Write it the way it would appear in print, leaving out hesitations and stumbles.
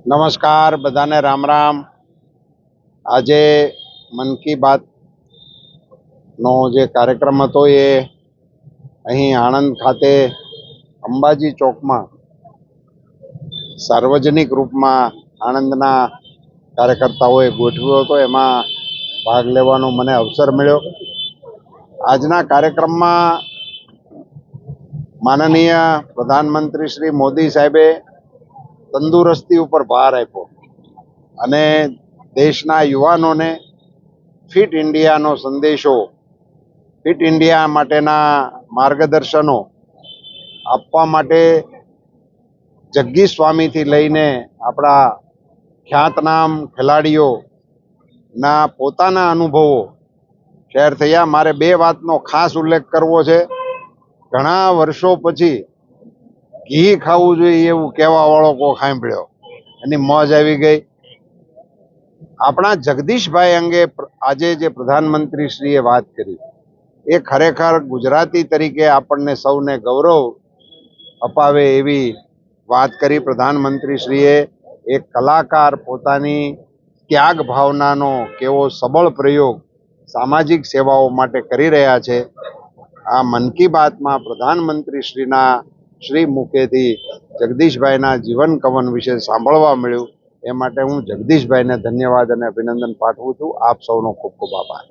નમસ્કાર, બધાને રામ રામ. આજે મન કી બાતનો જે કાર્યક્રમ હતો એ અહીં આણંદ ખાતે અંબાજી ચોકમાં સાર્વજનિક રૂપમાં આણંદના કાર્યકર્તાઓએ ગોઠવ્યો હતો. એમાં ભાગ લેવાનો મને અવસર મળ્યો. આજના કાર્યક્રમમાં માનનીય પ્રધાનમંત્રી શ્રી મોદી સાહેબે તંદુરસ્તી ઉપર ભાર આપ્યો અને દેશના યુવાનોને ફિટ ઇન્ડિયાનો સંદેશો, ફિટ ઇન્ડિયા માટેના માર્ગદર્શનો આપવા માટે જગ્ગી સ્વામીથી લઈને આપણા ખ્યાતનામ ખેલાડીઓના પોતાના અનુભવો શેર થયા. મારે બે વાતનો ખાસ ઉલ્લેખ કરવો છે. ઘણા વર્ષો પછી ઘી ખાવું જોઈએ એવું કહેવા વાળો કોઈ સાંભળ્યો, એની મોજ આવી ગઈ. આપણા જગદીશભાઈ અંગે આજે જે પ્રધાનમંત્રી શ્રીએ વાત કરી એ ખરેખર ગુજરાતી તરીકે આપણને સૌને ગૌરવ અપાવે એવી વાત કરી પ્રધાનમંત્રી શ્રીએ. એક કલાકાર પોતાની ત્યાગ ભાવનાનો કેવો સબળ પ્રયોગ સામાજિક સેવાઓ માટે કરી રહ્યા છે. આ મન કી બાતમાં પ્રધાનમંત્રી શ્રી મુખેથી જગદીશભાઈના જીવન કવન વિશે સાંભળવા મળ્યું. એ માટે હું જગદીશભાઈને ધન્યવાદ અને અભિનંદન પાઠવું છું. આપ સૌનો ખૂબ ખૂબ આભાર.